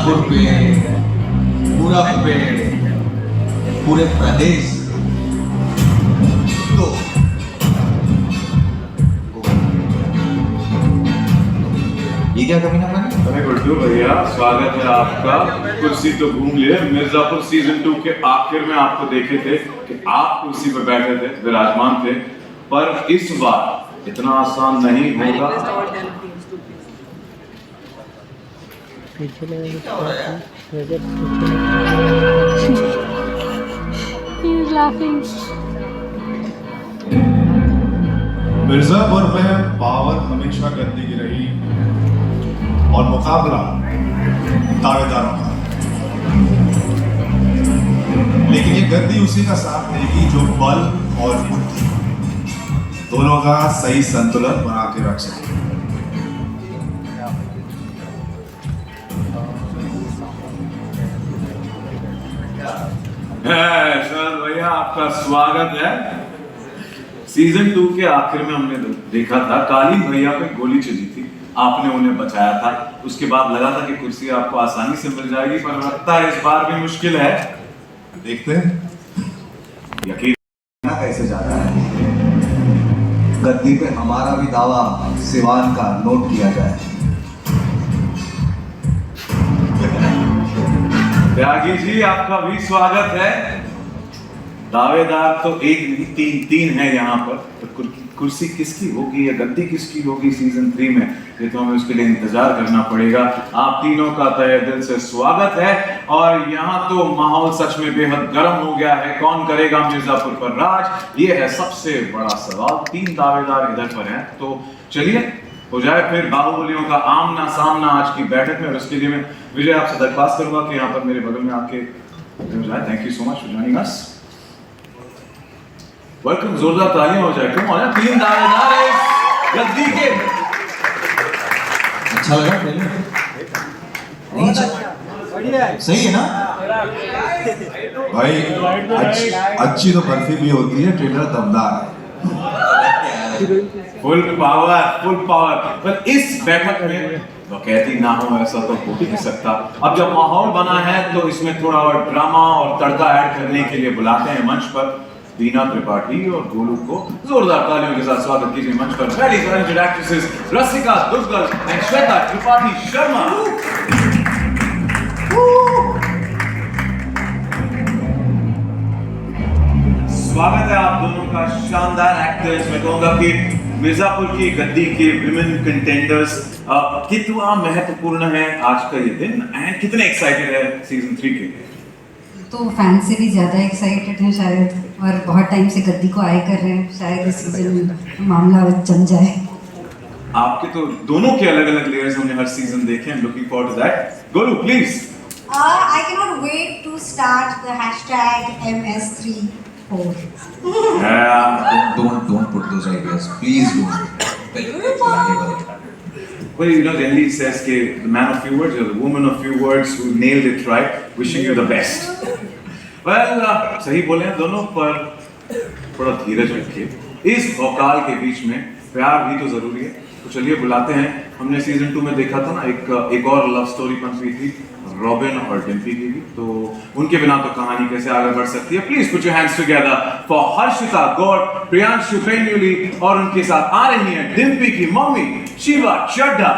मिर्जापुर पे, पूरब पे, पूरे प्रदेश तो ये क्या कमी ना बने। अरे गुड्डू भैया, स्वागत है आपका। कुर्सी तो घूम लिए। मिर्जापुर सीजन 2 के आखिर में आपको देखे थे कि आप कुर्सी पर बैठे थे, विराजमान थे, पर इस बार इतना आसान नहीं होगा। He's laughing. मिर्जापुर में पावर हमेशा गद्दी की रही और मुकाबला दावेदारों का, लेकिन ये गद्दी उसी का साथ देगी जो बल और बुद्धि दोनों का सही संतुलन बना के रख सके। सर भैया, आपका स्वागत है। सीजन 2 के आखिर में हमने देखा था कालीन भैया पे गोली चली थी, आपने उन्हें बचाया था। उसके बाद लगा था कि कुर्सी आपको आसानी से मिल जाएगी, पर लगता है इस बार भी मुश्किल है। देखते हैं यकीन कैसे जाता है। गद्दी पे हमारा भी दावा सिवान का नोट किया जाए। त्यागी जी, आपका भी स्वागत है। दावेदार तो एक नहीं, तीन है यहाँ पर। तो कुर्सी किसकी होगी या गद्दी किसकी होगी सीजन 3 में, ये तो हमें उसके लिए इंतजार करना पड़ेगा। आप तीनों का तहे दिल से स्वागत है। और यहाँ तो माहौल सच में बेहद गर्म हो गया है। कौन करेगा मिर्जापुर पर राज, ये है सबसे बड़ा सवाल। 3 दावेदार इधर पर हैं, तो चलिए हो जाए फिर बाहुबलियों का आमना सामना आज की बैठक में। और उसके लिए मैं विजय आपसे दरख्वास्त करूंगा कि यहाँ पर मेरे बगल में आके हो जाए। Thank you so much for joining us. Welcome, जोरदार तालियां हो जाए। कम ऑन, 3 दावेदार है इस गद्दी के। अच्छा लगा ट्रेलर? नहीं सही है ना भाई? अच्छी तो बर्फी भी होती है, ट्रेलर दमदार है। Full power. पर इस बैठक में डकैती ना हो ऐसा तो हो ही नहीं सकता। अब जब माहौल बना है तो इसमें थोड़ा और ड्रामा और तड़का ऐड करने के लिए बुलाते हैं मंच पर दीना त्रिपाठी और गोलू को। जोरदार तालियों के साथ स्वागत कीजिए मंच पर very talented actresses Rasika Duggal and Shweta Tripathi Sharma. स्वागत है आप दोनों का। शानदार एक्टर्स, मैं कहूंगा कि मिर्जापुर की गद्दी के विमेन कंटेंडर्स। कितना महत्वपूर्ण है आज का ये दिन एंड कितने एक्साइटेड है सीजन 3 के लिए? तो फैन से भी ज़्यादा एक्साइटेड हैं शायद, और बहुत टाइम से गद्दी को आए कर रहे हैं। शायद इस सीजन में मामला जम जाए। आपके तो दोनों के अलग अलग लेयर्स हमने हर सीजन देखे हैं। Looking forward to that. Golu please. I cannot wait to start the hashtag MS34. Don't put those ideas, please don't. Well, you know, generally it says कि the man of few words or the woman of few words who nailed it right, wishing you the best. Well, सही बोले हैं दोनों, पर थोड़ा धीरज रखिए। इस भौकाल के बीच में प्यार भी तो जरूरी है। तो चलिए बुलाते हैं। हमने सीजन 2 में देखा था ना, एक और लव स्टोरी बन रही थी रॉबिन और डिम्पी की भी। तो उनके बिना तो कहानी कैसे आगे बढ़ सकती है। Please put your hands together for Harshita Gaur, Priyanshu Penyuli, और उनके साथ आ रही हैं डिम्पी की मम्मी शिवा चड्ढा।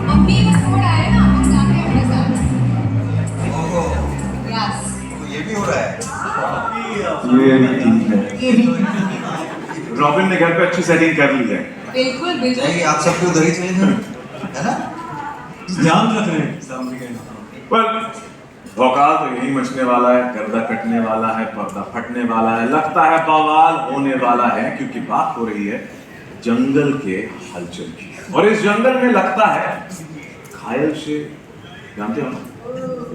मम्मी का फोन आया ना, हम जाते हैं अपने साथ। Yes. ये भी हो रहा है। ये भी ठीक है। ये भी रॉबिन ने घर पे अच्छी सेटिंग कर ली है। बिल्कुल बिल्कुल। नहीं, आप सबके उधर ही चले जाओ, है ना? ध्यान रख रहे हैं सामने का। पर भौकाल तो यही मचने वाला है, गर्दा कटने वाला है, पर्दा फटने वाला है, लगता है बवाल होने वाला है, क्योंकि बात हो रही है जंगल के हलचल की। और इस जंगल में लगता है घायल से, जानते हो,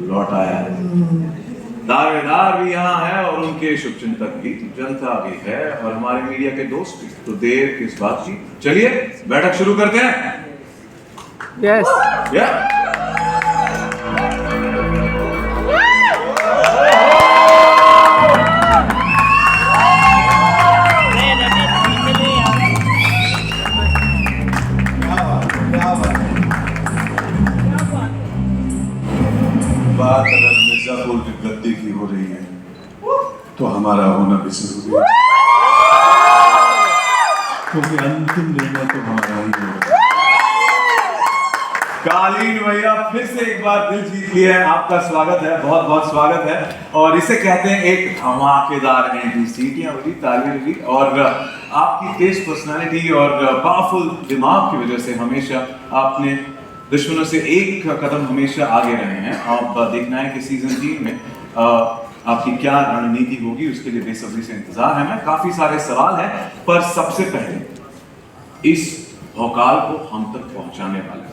लौट आया है। दावेदार भी यहाँ है और उनके शुभचिंतक भी, जनता भी है और हमारे मीडिया के दोस्त भी। तो देर किस बात की, चलिए बैठक शुरू करते हैं। Yes. Yeah. अगर गद्दी की हो रही है तो हमारा होना भी जरूरी है, क्योंकि अंतिम निर्णय तो हमारा ही होगा। कालीन भैया फिर से एक बार दिल जीत लिया है, आपका स्वागत है, बहुत बहुत स्वागत है। और इसे कहते हैं एक धमाकेदार एंट्री, सीटियां बजी, तालियां बजी, और आपकी तेज पर्सनालिटी और पावरफुल दिमाग की वजह से हमेशा आपने दुश्मनों से एक कदम हमेशा आगे रहे हैं। अब देखना है कि सीजन 3 में आपकी क्या रणनीति होगी, उसके लिए बेसब्री से इंतजार है। मैं काफी सारे सवाल हैं, पर सबसे पहले इस भौकाल को हम तक पहुंचाने वाले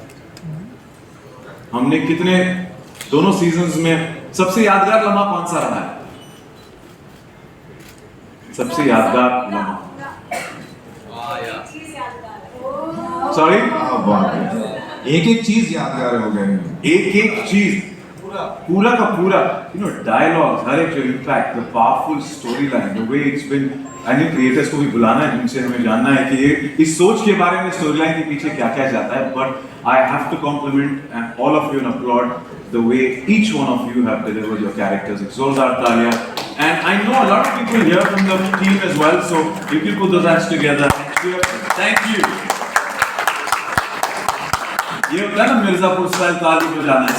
हमने कितने दोनों सीजन्स में सबसे यादगार लम्हा कौन सा रहा है? सबसे यादगार लम्हा, सॉरी, एक एक चीज यादगार हो गए, एक एक चीज पूरा का पूरा, डायलॉग, हर एक जो impact, the powerful story line, the way it's been. Creators को भी बुलाना है जिनसे हमें जानना है कि ये इस सोच के बारे में स्टोरी लाइन के पीछे क्या क्या जाता है। But I have to compliment all of you and applaud the way each one of you have delivered your characters. एक जोरदार तालियां। And I know a lot of people here from the team as well, so you can put those hands together. Thank you. ये होता है ना Mirzapur style ताली बजाना, है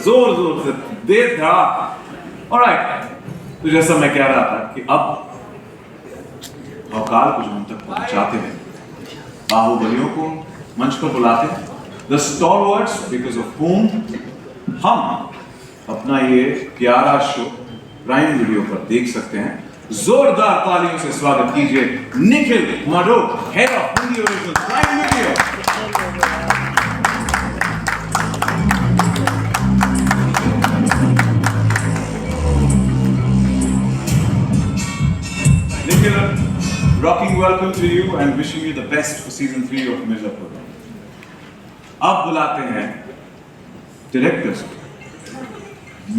जोर जोर से, दे धड़ाक। ऑलराइट, तो जैसा मैं कह रहा था कि अब भौकाल को जो हम तक पहुंचाते हैं, बाहुबलियों को मंच पर बुलाते हैं, the stalwarts because of home हम अपना ये प्यारा शो प्राइम वीडियो पर देख सकते हैं। जोरदार तालियों से स्वागत कीजिए Nikhil Madhok, head of Hindi original Prime Video. Nikhil, rocking welcome to you and wishing you the best for season 3 of Mirzapur. अब बुलाते हैं डायरेक्टर्स,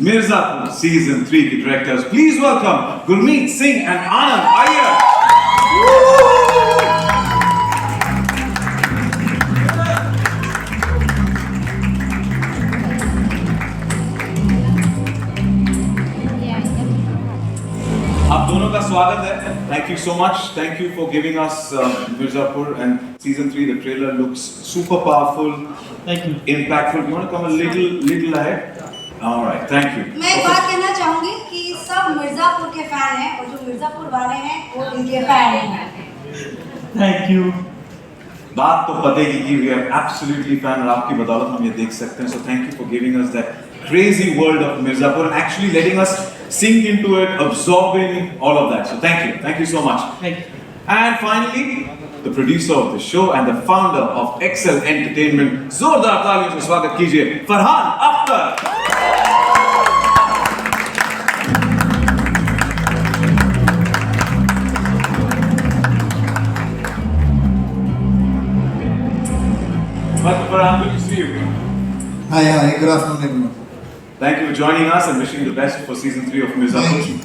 मिर्जापुर सीजन 3 के directors. Please welcome Gurmeet Singh and Anand Iyer. आप दोनों का स्वागत है। Thank you so much. Thank you for giving us Mirzapur and season 3. The trailer looks super powerful. Thank you. Impactful. You want to come a little ahead? All right. Thank you. मैं एक बात कहना चाहूंगी कि सब मिर्जापुर के fan हैं और जो मिर्जापुर वाले हैं वो इनके फैन हैं। Thank you. बात तो पते की we are absolutely fan और आपकी बदौलत हम ये देख सकते हैं। So thank you for giving us that crazy world of Mirzapur and actually letting us sink into it, absorbing all of that. So thank you so much. Thank you. And finally, the producer of the show and the founder of Excel Entertainment, जोरदार तालियों से स्वागत कीजिए Farhan Akhtar. Farhan, good to see you. Hi, good afternoon everyone. Thank you for joining us and wishing you the best for season 3 of Mirzapur. Thank you.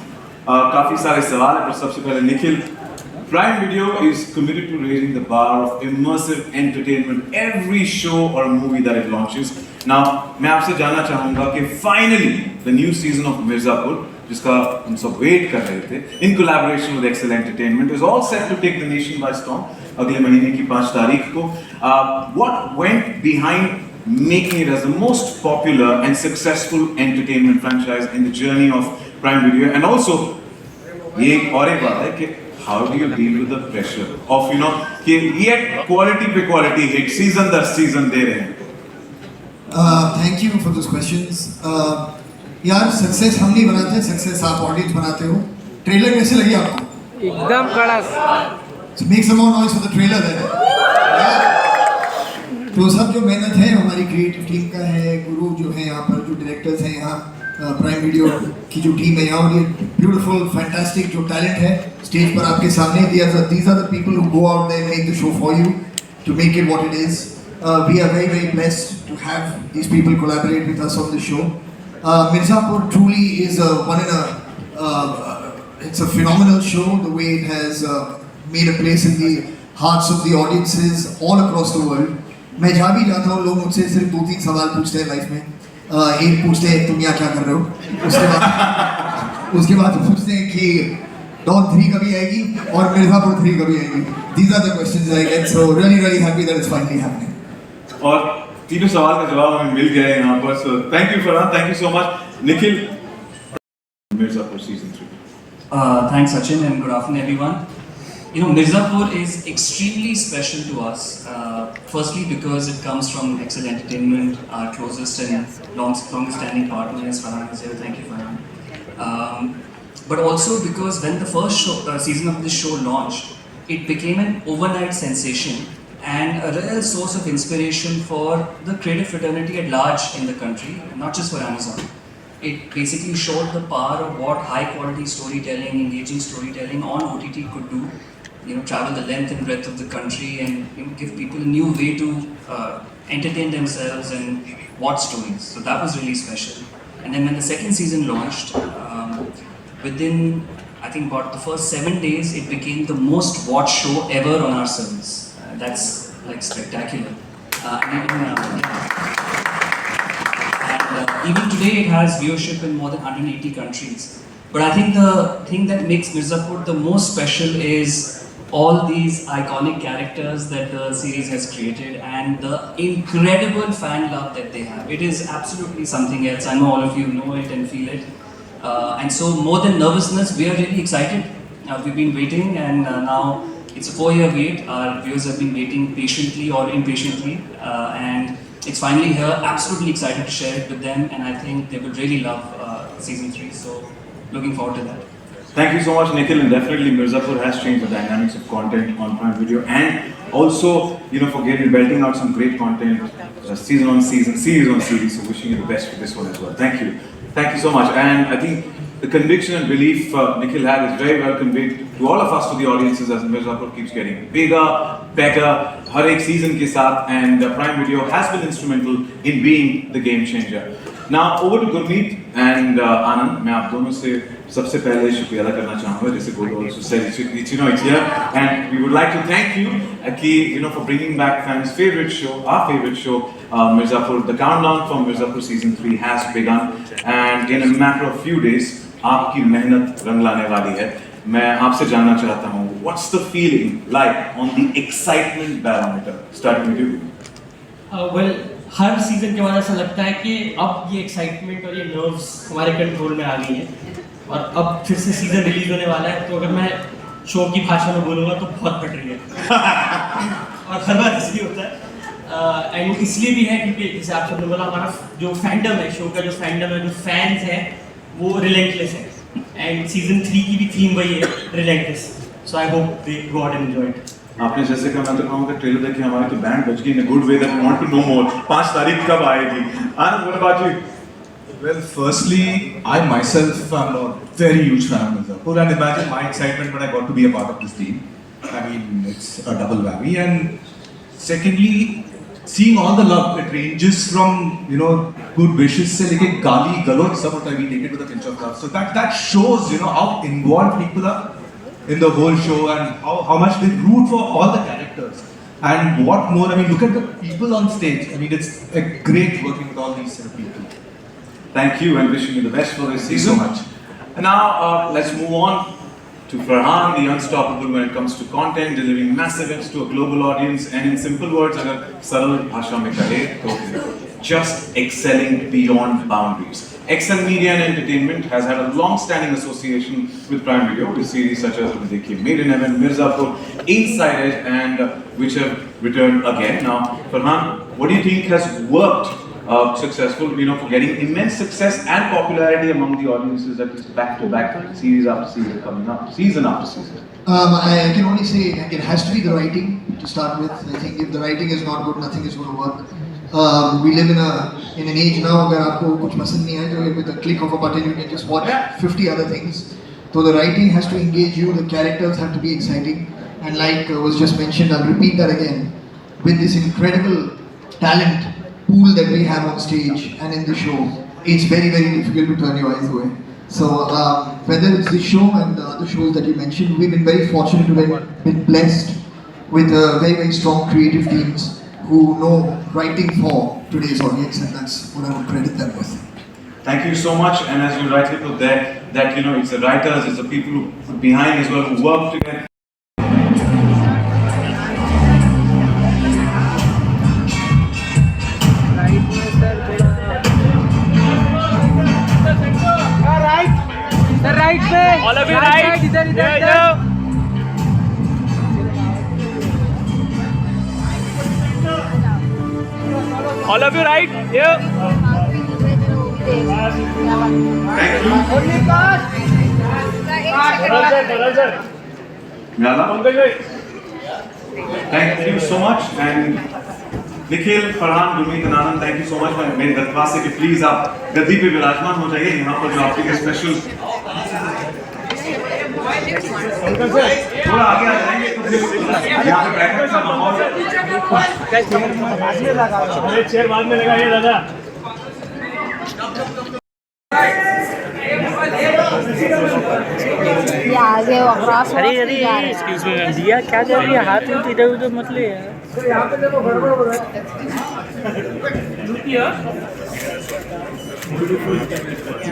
काफी सारे सवाल हैं, पर सबसे पहले Nikhil, Prime Video is committed to raising the bar of immersive entertainment every show or movie that it launches. Now, मैं आपसे जानना चाहूँगा कि finally the new season of Mirzapur, जिसका हम सब वेट कर रहे थे, in collaboration with Excel Entertainment, is all set to take the nation by storm. अगले महीने की 5 तारीख को. What went behind making it as the most popular and successful entertainment franchise in the journey of Prime Video? And also, ये और एक बात है कि how do you deal with the pressure of कि yet quality पे quality hit season दर season दे रहे हैं? Thank you for those questions. यार सक्सेस हम नहीं बनाते, सक्सेस आप ऑडियंस बनाते हो। ट्रेलर कैसे लगी आपको? एकदम कड़क। So make some more noise for the trailer then. तो सब जो मेहनत है हमारी क्रिएटिव टीम का है, गुरु जो है यहाँ पर, जो डायरेक्टर्स हैं यहाँ प्राइम वीडियो की जो टीम है यहाँ, और ये ब्यूटीफुल फैंटास्टिक जो टैलेंट है स्टेज पर आपके सामने, these are the people who go out there and make the show for you to make it what it is. We are very very blessed to have these people collaborate with us on the show. Mirzapur truly is it's a phenomenal show. The way it has made a place in the hearts of the audiences all across the world. मैं जहाँ भी जाता हूँ लोग मुझसे सिर्फ 2-3 सवाल पूछते हैं लाइफ में एक पूछते हैं तुम यहाँ क्या कर रहे हो, उसके बाद पूछते हैं कि डॉन 3 कभी आएगी और मिर्जापुर 3 कभी आएगी. These are the questions I get, so really happy that it's finally happening. और तीनों सवाल का जवाब हमें मिल गया है यहाँ पर. So thank you Farhan, thank you so much. Nikhil, Mirzapur season 3. Thanks Sachin and good afternoon everyone. You know, Mirzapur is extremely special to us. Firstly because it comes from Excel Entertainment, our closest and long-standing partner is Farhan Azhar. Thank you Farhan. But also because when the first season of this show launched, it became an overnight sensation and a real source of inspiration for the creative fraternity at large in the country, not just for Amazon. It basically showed the power of what high quality storytelling, engaging storytelling on OTT could do. You know, travel the length and breadth of the country and give people a new way to entertain themselves and watch stories. So that was really special. And then when the second season launched, within I think about the first 7 days, it became the most watched show ever on our service. That's like spectacular. Even today it has viewership in more than 180 countries. But I think the thing that makes Mirzapur the most special is all these iconic characters that the series has created and the incredible fan love that they have. It is absolutely something else. I know all of you know it and feel it. And so more than nervousness, we are really excited. We've been waiting and now it's a 4-year wait. Our viewers have been waiting patiently or impatiently. And it's finally here. Absolutely excited to share it with them and I think they will really love season 3. So looking forward to that. Thank you so much, Nikhil, and definitely Mirzapur has changed the dynamics of content on Prime Video, and also, you know, for belting out some great content, season on season, series on series. So wishing you the best for this one as well. Thank you so much. And I think the conviction and belief Nikhil had is very well conveyed to all of us, to the audiences, as Mirzapur keeps getting bigger, better, har ek season ke saath, and Prime Video has been instrumental in being the game changer. Now over to Gurmeet and Anand. मैं आप दोनों से सबसे पहले शुक्रिया अदा करना चाहूँगा, जैसे Guru also said, it's here, and we would like to thank you, for bringing back fans' favorite show, our favorite show, Mirzapur. The countdown for Mirzapur season 3 has begun, and in a matter of few days, आपकी मेहनत रंग लाने वाली है. मैं आपसे जानना चाहता हूँ, what's the feeling like on the excitement barometer? Starting with you. Well, her season के बाद ऐसा लगता है कि अब ये एक्साइटमेंट और ये नर्व्स हमारे कंट्रोल में आ गई हैं और अब फिर से सीजन रिलीज होने वाला है. तो अगर मैं शो की भाषा में बोलूँगा तो बहुत फट रही है और हर बार इसलिए होता है. एंड इसलिए भी है क्योंकि जैसे आप सबने बोला, हमारा जो फैंडम है, शो का जो फैंडम है, जो फैंस हैं, वो रिलेंटलेस है. एंड सीजन 3 की भी थीम वही है, relentless. So I hope they go out and enjoy it. आपने जैसे कहा, मैं तो कहूँगा ट्रेलर देख के हमारी तो बैंड बज गई in a good way that we want to know more. 5 तारीख कब आएगी? Anand, what about you? Well, firstly, I myself am a very huge fan of Mirzapur, and imagine my excitement when I got to be a part of this team. I mean, it's a double whammy. And secondly, seeing all the love, it ranges from, good wishes से लेके गाली गलौज सब होता है. We take it with a pinch of salt. So that shows, how involved people are in the whole show and how much they root for all the characters. And what more, look at the people on stage. It's great working with all these people. Thank you and wishing you the best for this season. Thank you so much. And now let's move on to Farhan, the unstoppable when it comes to content, delivering massive hits to a global audience, and in simple words, अगर सरल भाषा में कहे तो just excelling beyond boundaries. Excel Media and Entertainment has had a long-standing association with Prime Video with series such as Made in Heaven, Mirzapur, Inside Edge, and which have returned again. Now, Farhan, what do you think has worked successful, for getting immense success and popularity among the audiences that is back-to-back, series after season coming up, season after season? I can only say it has to be the writing to start with. I think if the writing is not good, nothing is going to work. We live in an age now where आपको कुछ पसंद नहीं है, with a click of a button you can just watch 50 other things. So the writing has to engage you, the characters have to be exciting, and like was just mentioned, I'll repeat that again. With this incredible talent pool that we have on stage and in the show, it's very, very difficult to turn your eyes away. So whether it's this show and the other shows that you mentioned, we've been very fortunate to have been blessed with very, very strong creative teams who know writing for today's audience, and that's what I would credit them with. Thank you so much, and as you rightly put there, that it's the writers, it's the people who behind as well who work together. Right पे all of you right इधर इधर all of you right Thank you so much, and Nikhil, Farhan, Gurmeet, Anand, thank you so much. मेरी दरख्वास्त है कि please आप गद्दी पे विराजमान हो जाइए। यहाँ पर जो आपके स्पेशल थोड़ा आगे आ जाएंगे तो फिर यहाँ पे बैठने का माहौल चेयर बाद में लगाइए दादा। ये आगे क्रॉस अरे एक्सक्यूज मी मैम, दिया क्या कर रही है? हाथ में इधर उधर मत ले यार।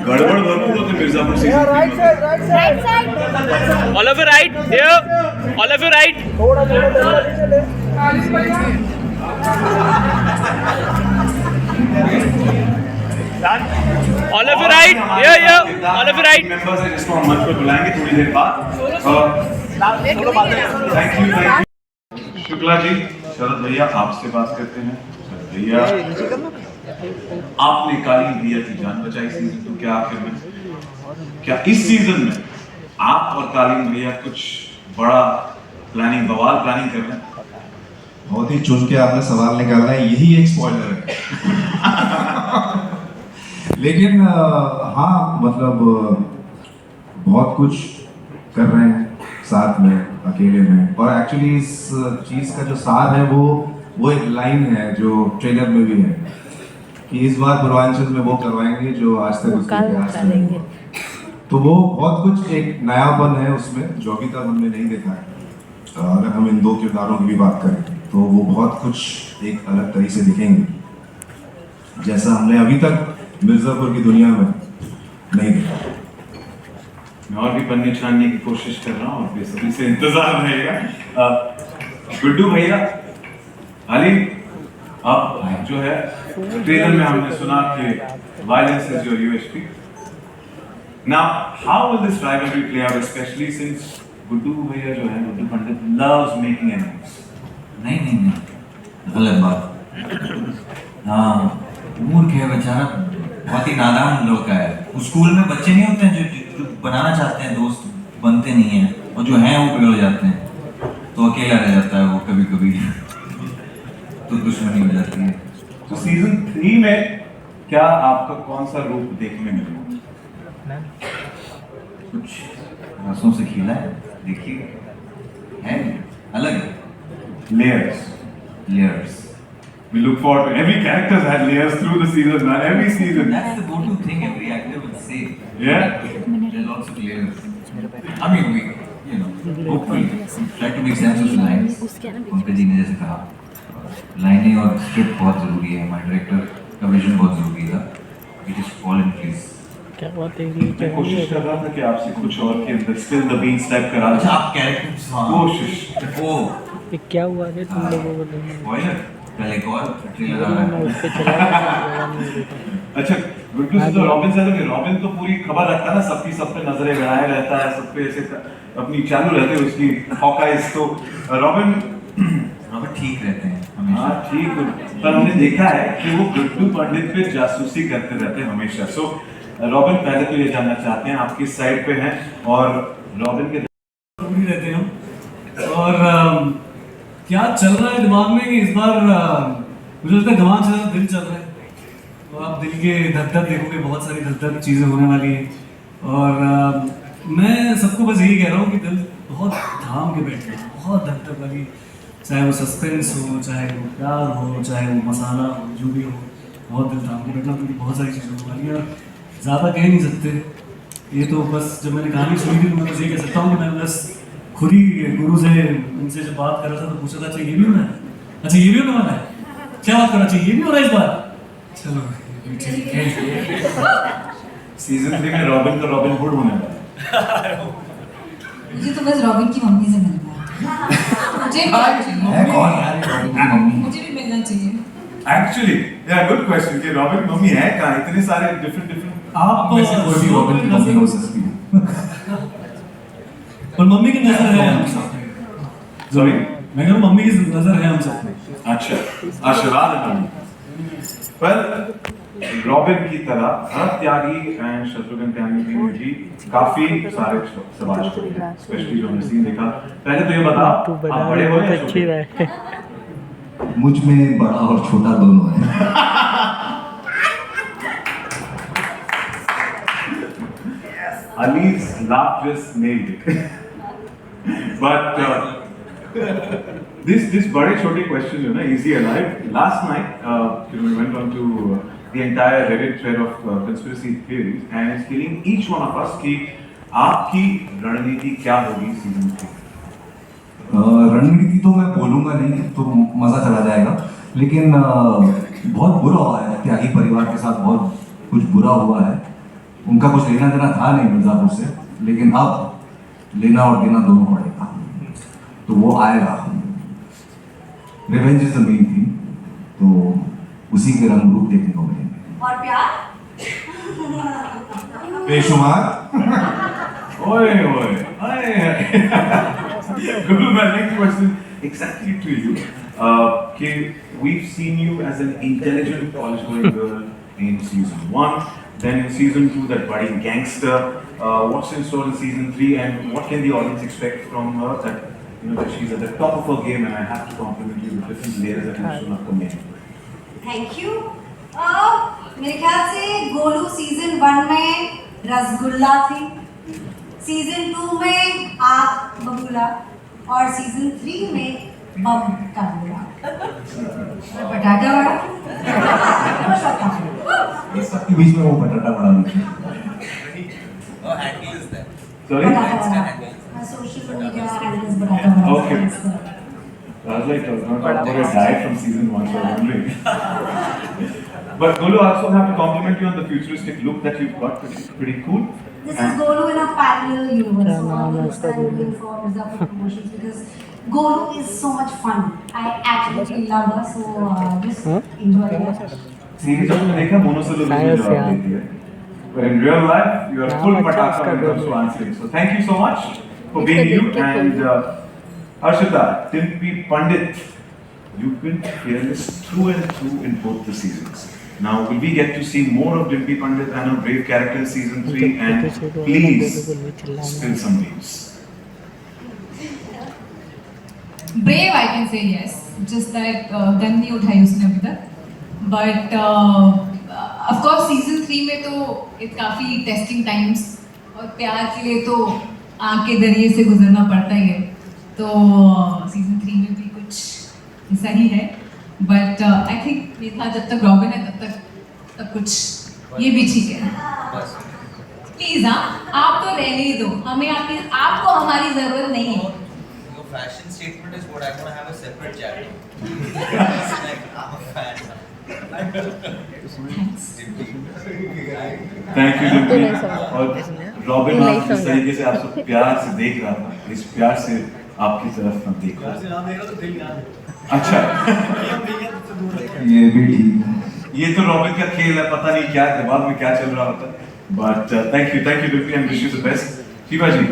गड़बड़ भरपूर होते मिर्जापुर से। All of you right all of you right all of you right all of you right members हैं जिसको हम मंच पर बुलाएंगे थोड़ी देर बाद। Thank you Shukla ji. शरद भैया, आपसे बात करते हैं। शरद भैया, आपने कालीन भैया की जान बचाई सीजन 2 के आखिर में। क्या इस सीजन में आप और कालीन भैया कुछ बड़ा बवाल प्लानिंग कर रहे हैं? बहुत ही चुन के आपने सवाल निकाला है, यही एक स्पॉइलर है। लेकिन हाँ, मतलब बहुत कुछ कर रहे हैं साथ में, अकेले में। और एक्चुअली इस चीज का जो सार है वो एक लाइन है जो ट्रेलर में भी है कि इस बार पूर्वांचल में वो करवाएंगे जो आज तक उसके इतिहास में नहीं। तो वो बहुत कुछ एक नयापन है उसमें जो अभी तक हमने नहीं देखा है। अगर हम इन दो किरदारों की भी बात करें तो वो बहुत कुछ एक अलग तरीके से दिखेंगे जैसा हमने अभी तक मिर्जापुर की दुनिया में नहीं देखा। मैं और भी पन्ने छानने की कोशिश कर रहा हूँ और बेसब्री से इंतजार रहेगा। गुड्डू भैया, अली, अब जो है ट्रेलर में हमने सुना कि violence is your USP. Now how will this rivalry play out, specially since Guddu भैया जो है, Guddu Pandit loves making enemies. नहीं, गलत बात। हाँ, मूर्ख है बेचारा, बहुत ही नादान लड़का है। स्कूल में बच्चे नहीं होते हैं जो बनाना चाहते हैं, दोस्त बनते नहीं हैं, और जो हैं वो बिगड़ जाते हैं, तो अकेला रह जाता है वो कभी कभी, तो दुश्मनी हो जाती है। तो सीजन 3 में क्या आपका कौन सा रूप देखने मिलेगा? कुछ रसों से खिला है, देखिए, है अलग layers. We look forward to every character has layers through the season, man. Every season. That's the go-to thing every actor would say. Yeah. There are lots of layers. I mean, we hopefully try to make sense of the lines. Pankaj ji ने जैसे कहा, लाइनें और script बहुत जरूरी है। हमारे director का विजन बहुत जरूरी था। We just fall in place. क्या बात है? मैं कोशिश कर रहा था कि आपसे कुछ और के अंदर स्टिल द बीन्स टाइप करा। अच्छा, आप कैरेक्टर कोशिश। वो क्या हुआ है तुम लोगों को? स्पॉइलर कल एक और ट्रेलर आ रहा है। उस पे चला। अच्छा, गुड्डू से तो रॉबिन से कि रॉबिन तो पूरी खबर रखता है ना, सबकी सब पे नजरें गड़ाए रहता है, सब पे ऐसे अपनी चालू रहते हैं उसकी हॉकाइज। तो रॉबिन ठीक रहते हैं हमेशा। हाँ ठीक, पर हमने देखा है कि वो गुड्डू पंडित पे जासूसी करते रहते हैं हमेशा। सो रॉबिन, पहले तो ये जानना चाहते हैं आप किस साइड पे हैं, और रॉबिन के पूरी रहते हैं हम। और क्या चल रहा है दिमाग में कि इस बार मुझे लगता है दिमाग से ज़्यादा दिल चल रहा है। तो आप दिल के धक-धक देखोगे, बहुत सारी धक-धक चीज़ें होने वाली हैं। और मैं सबको बस यही कह रहा हूँ कि दिल बहुत थाम के बैठे, बहुत धक-धक वाली, चाहे वो सस्पेंस हो, चाहे वो प्यार हो, चाहे वो मसाला हो, जो भी हो, बहुत दिल थाम के बैठना, क्योंकि बहुत सारी चीज़ें होने वाली हैं। ज़्यादा कह नहीं सकते, ये तो बस जब मैंने कहानी सुनी थी तो मैं बस ये कह सकता हूँ कि मैं बस खुद ही गुरु से उनसे जब बात कर रहा था तो पूछा था, अच्छा ये भी होना है, अच्छा ये भी होने वाला है, क्या बात करना चाहिए, ये भी हो रहा है इस बार। चलो ठीक है। सीजन 3 में रॉबिन का रॉबिन हुड होने वाला है। मुझे तो बस रॉबिन की मम्मी से मिलना है। मुझे भी है कौन यार ये रॉबिन की मम्मी? मुझे भी मिलना चाहिए। एक्चुअली या गुड क्वेश्चन कि रॉबिन मम्मी है कहाँ? इतने सारे डिफरेंट आप में से कोई भी रॉबिन की मम्मी हो सकती है। और मम्मी की नजर है हम सब में। सॉरी, मैं कह रहा हूँ मम्मी की नजर है हम सब में। अच्छा आशीर्वाद है मम्मी पर रॉबिन की तरह भरत त्यागी एंड शत्रुघ्न त्यागी ने भी काफी सारे सवाल छोड़े हैं, स्पेशली जो हमने सीन देखा। पहले तो ये बता, तू आप बना बड़े हो या बहुत अच्छी छोटे? रहे। मुझ में बड़ा और छोटा दोनों है। Ali's laugh just nailed it. But this बड़े छोटे question जो ना easy alive. Last night, we went on to the entire Reddit thread of conspiracy theories, and it's killing each one of us कि आपकी रणनीति क्या होगी सीजन 3? रणनीति तो मैं बोलूंगा नहीं तो मजा चला जाएगा, लेकिन बहुत बुरा हुआ है त्यागी परिवार के साथ, बहुत कुछ बुरा हुआ है। उनका कुछ लेना देना था नहीं मिर्जापुर से, लेकिन अब लेना और देना दोनों पड़ेगा, तो वो आएगा। Revenge is the main thing, तो उसी के रंग रूप देखने को मिलेंगे। और प्यार? बेशुमार। ओए ओए Guru, my next question exactly to you. कि we've seen you as an intelligent college-going girl in season 1, then in season 2 that budding gangster. What's in store in season 3, and what can the audience expect from her? That that she's at the top of her game, and I have to compliment you with different layers that you've shown up to me. Thank you. मेरे ख्याल से Golu season 1 में रसगुल्ला थी, season 2 में आग बबूला, और season 3 में बम का बूला। बटाटा वड़ा। इस सब के बीच में वो बटाटा बड़ा नहीं है। Sorry? My social media handle is बटाटा vada. Okay. I was like, I was not talking about your diet from season 1, so I'm wondering. But Golu, I also have to compliment you on the futuristic look that you've got. Pretty cool. This is Golu in a parallel universe. So all those I'm looking for Mirzapur promotions because Golu is so much fun. I absolutely love her. So just enjoy it. Series में देखा मोनोसिलर में जवाब देती है, but in real life you are full pataka when it comes to answering. So thank you so much for being you. And Harshita, Timpi Pandit, you've been fearless through and through in both the seasons. Now will we get to see more of Timpi Pandit and her brave character in season 3? And please spill some names. Brave, I can say yes. Just that gun नहीं उठाई उसने अभी तक. But of course season 3 में तो काफ़ी testing times और प्यार के लिए तो आग के दरिये से गुजरना पड़ता ही है. तो season 3 में भी कुछ ऐसा ही है. But I think मेरे साथ जब तक रॉबिन है तब कुछ ये भी ठीक है. Please आप तो रहने ही दो. हमें आपको हमारी ज़रूरत नहीं है. Your fashion statement is what I'm gonna have a separate channel. Like I'm a fan. Thank you Dimpi. और रॉबिन आप जिस तरीके से आपसे प्यार से देख रहा था, इस प्यार से आपकी तरफ मत देखो. अच्छा ये भी ठीक है. ये तो रॉबिन का खेल है, पता नहीं क्या दिमाग में क्या चल रहा होता है. But thank you Dimpi and wish you the best. Shiva ji,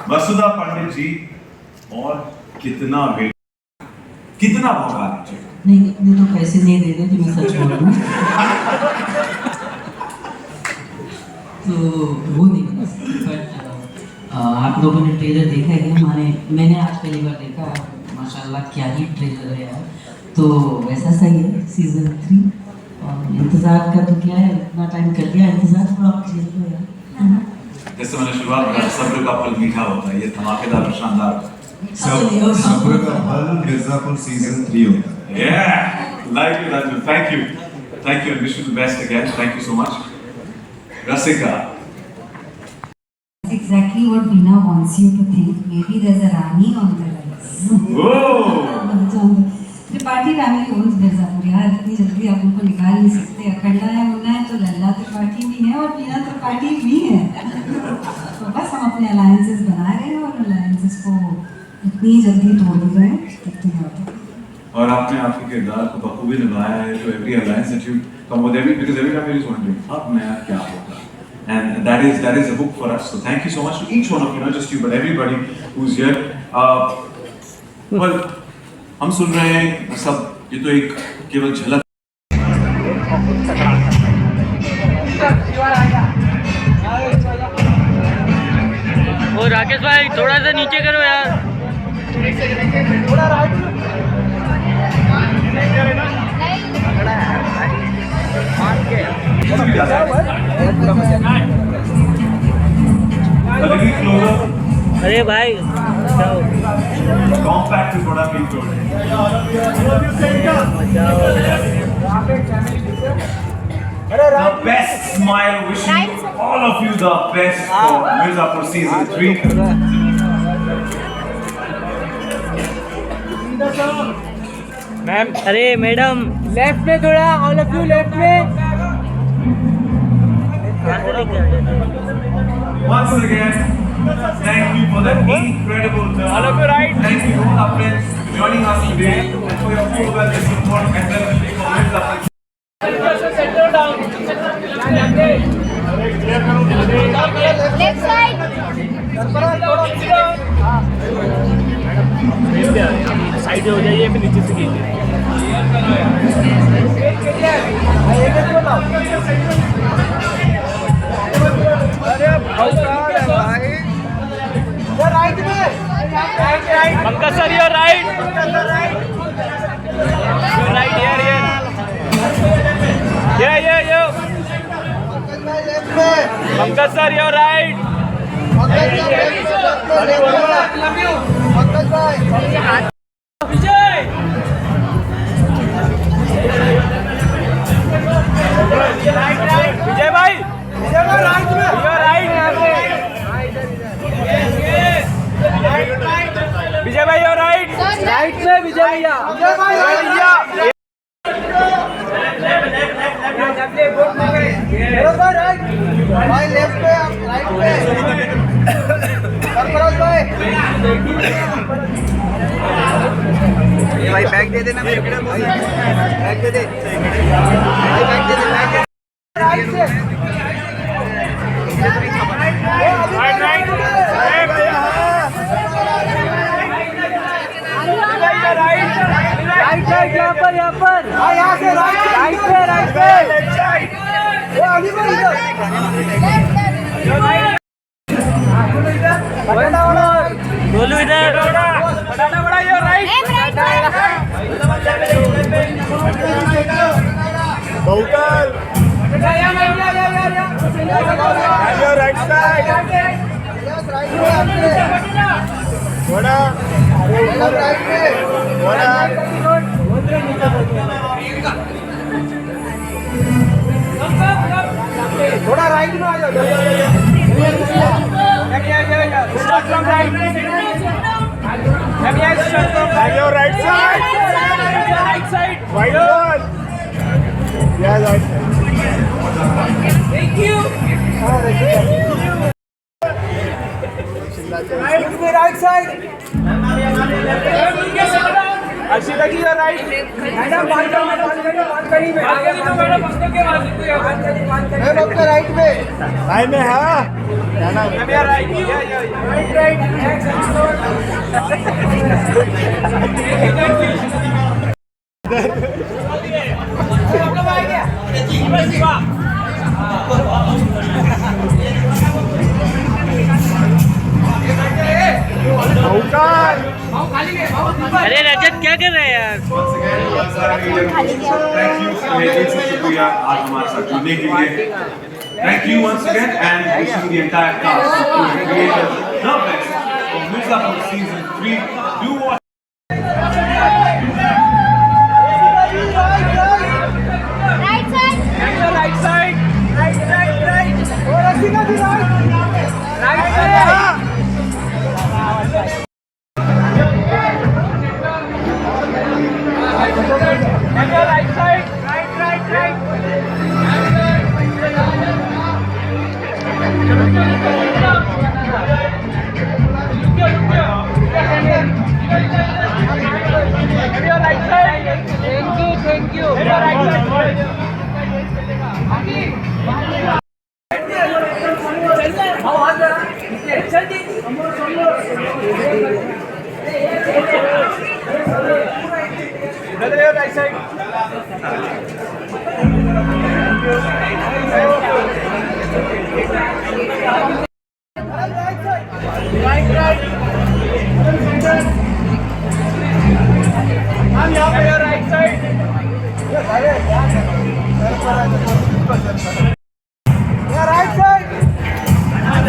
वसुधा पंडित जी और कितना वेट, कितना भोगा लीजिए. नहीं, ये तो पैसे नहीं दे रहे कि मैं सच बोल दूं। तो वो नहीं बता सकती, बट आप लोगों ने ट्रेलर देखा है? मैंने आज पहली बार देखा. माशाल्लाह क्या ही ट्रेलर है यार. तो वैसा सही है सीजन 3. और इंतज़ार का तो क्या है, इतना टाइम कर लिया इंतज़ार, थोड़ा और खेल लो यार. जैसे मैंने शुरुआत करा, सब्र का फल मीठा होता है, ये धमाकेदार और शानदार होता है. सब्र का फल मिर्जापुर सीजन 3 होता है. Yeah, like it, Raju. Thank you, and wish you the best again. Thank you so much, Rasika. That's exactly what Veena wants you to think. Maybe there's a Rani on the rise. Whoa! Tripathi family owns Mirzapur यार इतनी जल्दी आप उनको निकाल नहीं सकते, अखंडा है मुन्ना है तो लल्ला त्रिपाठी भी है और मीना त्रिपाठी भी है। तो बस हम अपने अलायंसेस बना रहे हैं और अलायंसेस को इतनी जल्दी तोड़ भी रहे हैं, देखते हैं। और आपने आपके किरदार को बखूबी निभाया है, तो every alliance that you come with because every time is wondering अब नया क्या होगा, and that is a book for us. So thank you so much to each one of you, not just you but everybody who's here. Well, हम सुन रहे हैं सब, ये तो एक केवल झलक। ओ राकेश भाई थोड़ा सा नीचे करो यार। अरे भाई compact is what I mean too. The best smile, wishing all of you the best for Mirzapur season 3. Ma'am, अरे मैडम लेफ्ट में थोड़ा, ऑल ऑफ यू लेफ्ट में। Once again, thank you for that incredible turn. All of you right. Thank you all our friends for joining us today, and for your full well support and welcoming for Mirzapur. Left side. Side हो जाइए, फिर नीचे से कीजिए। Pankaj sir your right, ये Pankaj sir your right. विजय भाई right में, विजय भाई योर राइट, राइट में विजय भैया, भाई लेफ्ट पे, राइट पे, सरफराज भाई बैग दे देना मेरे को, भाई बैग दे दे, भाई बैग दे दे, बैग दे राइट से, राइट राइट राइट साइड, यहाँ पर यहाँ से राइट पे लेफ्ट साइड, वो अभी पर इधर बोलू इधर बताना बड़ा योर राइट, बहुकल योर राइट साइड, थोड़ा राइट पे, थोड़ा राइट में आ जाओ, start from right, your right side, right side, white ball, या right side, thank you. Right side, Arshita ji your right, madam बात करिए, मैम आपके राइट में, राइट में हाँ, अरे रजत क्या कर रहे हैं यार? शुक्रिया आज हमारे साथ जुड़ने के लिए। Thank you once again and wishing the entire cast to create the best for Mirzapur season 3. Do watch. Right side. Right side, और Arshita ji right side, right side.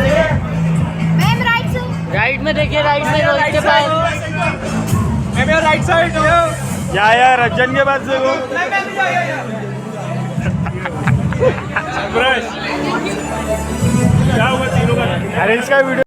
Ma'am right से राइट में देखिए, राइट में रोहित के पास। राइट साइड या यार रंजन के पास से वो क्या हुआ तीनों का? अरे इसका वीडियो